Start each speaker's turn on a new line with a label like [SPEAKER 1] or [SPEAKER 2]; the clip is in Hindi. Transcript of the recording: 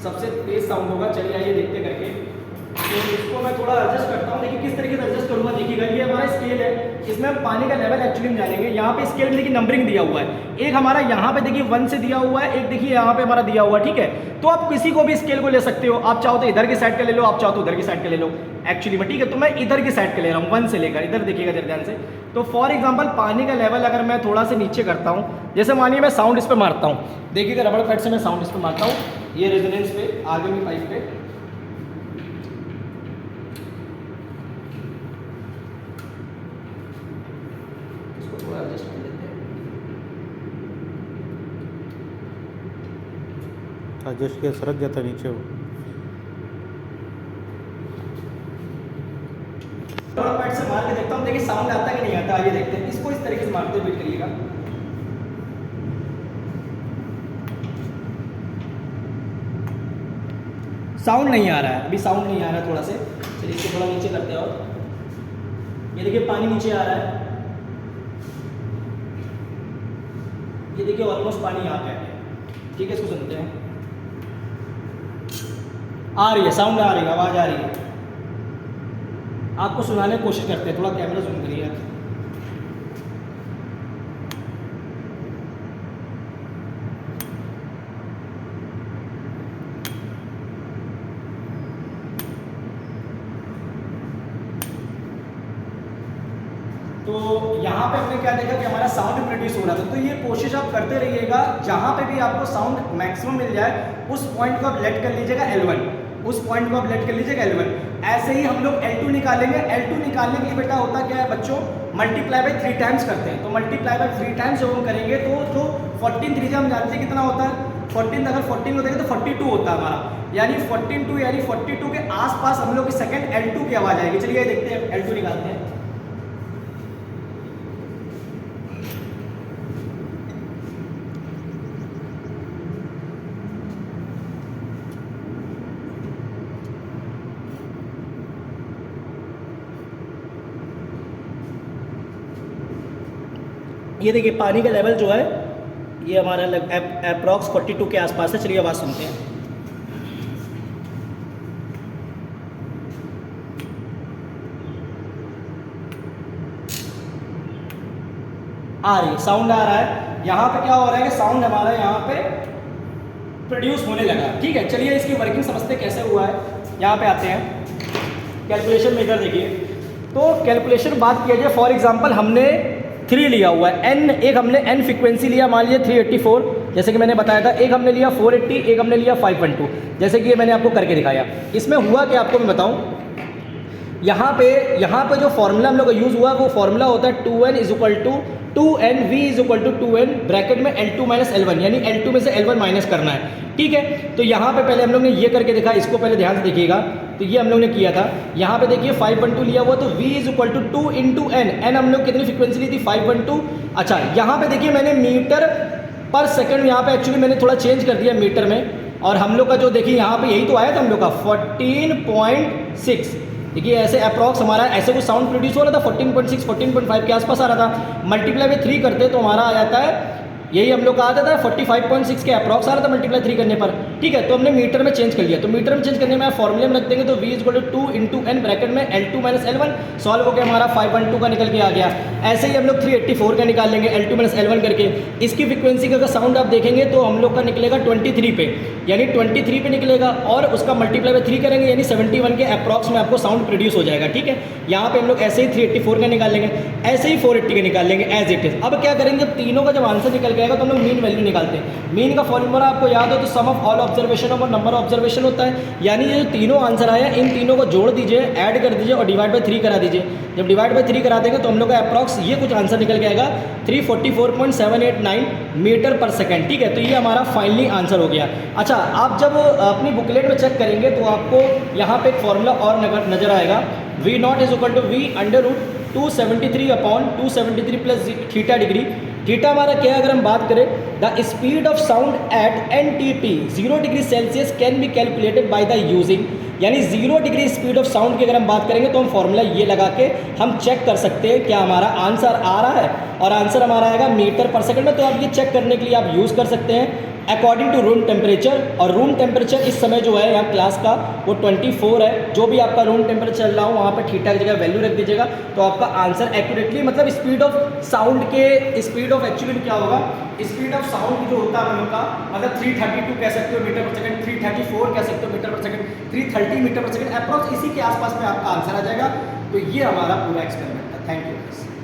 [SPEAKER 1] सबसे तेज साउंड होगा। चलिए आइए देखते करके। तो इसको मैं थोड़ा एडजस्ट करता हूँ। देखिए किस तरीके से एडजस्ट करूँगा, देखिएगा ये हमारा स्केल है, इसमें हम पानी का लेवल एक्चुअली में जानेंगे। यहाँ पे स्केल में देखिए नंबरिंग दिया हुआ है, एक हमारा यहाँ पे देखिए 1 से दिया हुआ है, एक देखिए यहाँ पे हमारा दिया हुआ है, ठीक है। तो आप किसी को भी स्केल को ले सकते हो, आप चाहो तो इधर की साइड का ले लो, आप चाहो तो उधर की साइड का ले लो एक्चुअली में, ठीक है। तो मैं इधर की साइड का ले रहा हूँ 1 से लेकर, इधर देखिएगा जरा ध्यान से। तो फॉर एग्जाम्पल पानी का लेवल अगर मैं थोड़ा सा नीचे करता हूँ, जैसे मानिए मैं साउंड इस पर मारता हूँ, देखिएगा रबड़ पैड से मैं साउंड इस पर मारता हूँ, ये रेजोनेंस पे आर्गनी पाइप पे, इसको थोड़ा एडजस्ट कर लेते हैं।
[SPEAKER 2] एडजस्ट किया सरक जाता नीचे वो।
[SPEAKER 1] रबड़ पैड से मार के देखता हूँ, देखिए साउंड आता कि नहीं आता, आइए देखते हैं। इसको इस तरीके से मारते हुए वेट करिएगा। साउंड नहीं आ रहा है, अभी साउंड नहीं आ रहा है थोड़ा से। चलिए इसको थोड़ा नीचे करते हैं और ये देखिए पानी नीचे आ रहा है, ये देखिए ऑलमोस्ट पानी यहाँ पे आ गया, ठीक है। इसको सुनते हैं, आ रही है साउंड, आ रही है आवाज़ आ रही है। आपको सुनाने की कोशिश करते हैं, थोड़ा कैमरा जूम करिए आप। तो यहाँ पे हमने क्या देखा कि हमारा साउंड प्रोड्यूस हो रहा था। तो ये कोशिश आप करते रहिएगा, जहाँ पे भी आपको साउंड मैक्सिमम मिल जाए उस पॉइंट को आप लेट कर लीजिएगा L1, उस पॉइंट को आप लेट कर लीजिएगा L1। ऐसे ही हम लोग L2 निकालेंगे। L2 निकालने के लिए बेटा होता क्या है बच्चों, मल्टीप्लाई बाई 3 टाइम्स करते हैं। तो मल्टीप्लाई बाई 3 टाइम्स जब हम करेंगे तो जो 14 3 हम जानते हैं कितना होता है, 14 अगर 14 को देखें तो 42 होता है हमारा, यानी 42 यानी 42 के आसपास हम लोग की सेकंड L2 की आवाज़ आएगी। चलिए देखते हैं, L2 निकालते हैं। ये देखिए पानी का लेवल जो है ये हमारा अप्रॉक्स 42 के आसपास है। चलिए आवाज़ सुनते हैं। आ रही साउंड आ रहा है। यहाँ पे क्या हो रहा है कि साउंड हमारा यहाँ पे प्रोड्यूस होने लगा, ठीक है। चलिए इसकी वर्किंग समझते कैसे हुआ है। यहाँ पे आते हैं कैलकुलेशन में, इधर देखिए। तो कैलकुलेशन बात किया जाए, फॉर एग्जांपल हमने 3 लिया हुआ है, n एक हमने n फ्रिक्वेंसी लिया, मान लीजिए 384 जैसे कि मैंने बताया था, एक हमने लिया 480, एक हमने लिया 512 जैसे कि ये मैंने आपको करके दिखाया। इसमें हुआ कि आपको मैं बताऊं, यहाँ पे जो फॉर्मूला हम लोग का यूज़ हुआ वो फॉर्मूला होता है 2n is equal to 2n v is equal to 2n bracket में L2 माइनस L1, यानी L2 में से L1 माइनस करना है, ठीक है। तो यहाँ पे पहले हम लोग ने ये करके देखा, इसको पहले ध्यान से देखिएगा। तो ये हम लोग ने किया था, यहाँ पे देखिए 512 लिया हुआ, तो v is equal to 2 into n, n हम लोग कितनी फ्रिक्वेंसी ली थी 512। अच्छा यहाँ पे देखिए मैंने मीटर पर सेकंड यहाँ पे एक्चुअली मैंने थोड़ा चेंज कर दिया मीटर में, और हम लोग का जो देखिए यहाँ पे यही तो आया था हम लोग का 14.6। देखिए ऐसे अप्रॉक्स हमारा ऐसे कुछ साउंड प्रोड्यूस हो रहा था 14.6 14.5 के आसपास आ रहा था। मल्टीप्लाई में 3 करते तो हमारा आ जाता है, यही हम लोग का आता था 45.6 के अप्रॉक्स आ रहा था मल्टीप्लाई 3 करने पर, ठीक है। तो हमने मीटर में चेंज कर लिया। तो मीटर में चेंज करने में आप फॉर्मूले में रख देंगे, तो v equal to 2 into n bracket में L2 माइनस L1 सॉल्व हो गया, हमारा 512 का निकल के आ गया। ऐसे ही हम लोग 384 का निकाल लेंगे L2 माइनस L1 करके। इसकी फ्रिक्वेंसी का अगर साउंड आप देखेंगे तो हम लोग का निकलेगा 23 पे, यानी 23 पे निकलेगा, और उसका मल्टीप्लाई बाई 3 करेंगे यानी 71 के अप्रॉक्स में आपको साउंड प्रोड्यूस हो जाएगा, ठीक है। यहाँ पे हम लोग ऐसे ही 384 का निकाल लेंगे, ऐसे ही 480 का निकाल लेंगे एज इट इज। अब क्या करेंगे, तीनों का जब आंसर निकल गएगा तो हम लोग मीन वैल्यू निकालते हैं। मीन का फॉर्मूला आपको याद हो तो सम ऑफ ऑल ऑब्जर्वेशन और नंबर ऑब्जर्वेशन होता है, यानी ये जो तीनों आंसर आया इन तीनों को जोड़ दीजिए, ऐड कर दीजिए और डिवाइड बाई 3 करा दीजिए। जब डिवाइड बाई 3 करा देंगे तो हम लोग का अप्रॉक्स ये कुछ आंसर निकल के आएगा 344.789 मीटर पर सेकेंड, ठीक है। तो ये हमारा फाइनली आंसर हो गया। अच्छा आप जब अपनी बुकलेट में चेक करेंगे तो आपको यहाँ पे एक फॉर्मूला और नजर आएगा, v not is equal to v under root 273 upon 273 plus theta degree. Theta हमारा क्या है, अगर हम बात करें, the speed of sound at NTP 0 degree Celsius can be calculated by the using, यानी 0 डिग्री स्पीड ऑफ साउंड की अगर हम बात करेंगे तो हम फॉर्मूला ये लगा के हम चेक कर सकते हैं क्या हमारा आंसर आ रहा है, और आंसर हमारा आएगा मीटर पर सेकंड में। तो आप ये चेक करने के लिए आप यूज़ कर सकते हैं अकॉर्डिंग टू रूम टेम्परेचर, और रूम टेम्परेचर इस समय जो है यहाँ क्लास का वो 24 है। जो भी आपका रूम टेम्परेचर चल रहा हो वहाँ पर ठीक ठाक जगह वैल्यू रख दीजिएगा, तो आपका आंसर एक्यूरेटली, मतलब स्पीड ऑफ साउंड के, स्पीड ऑफ एक्चुअली में क्या होगा, स्पीड ऑफ साउंड जो होता है हम लोग का, मतलब 332 कह सकते हो मीटर पर सेकंड, 334 कह सकते हो मीटर पर सेकंड, 330 मीटर पर सेकंड, अप्रॉक्स इसी के आसपास में आपका आंसर आ जाएगा। तो ये हमारा पूरा एक्सपेरिमेंट था। Thank you.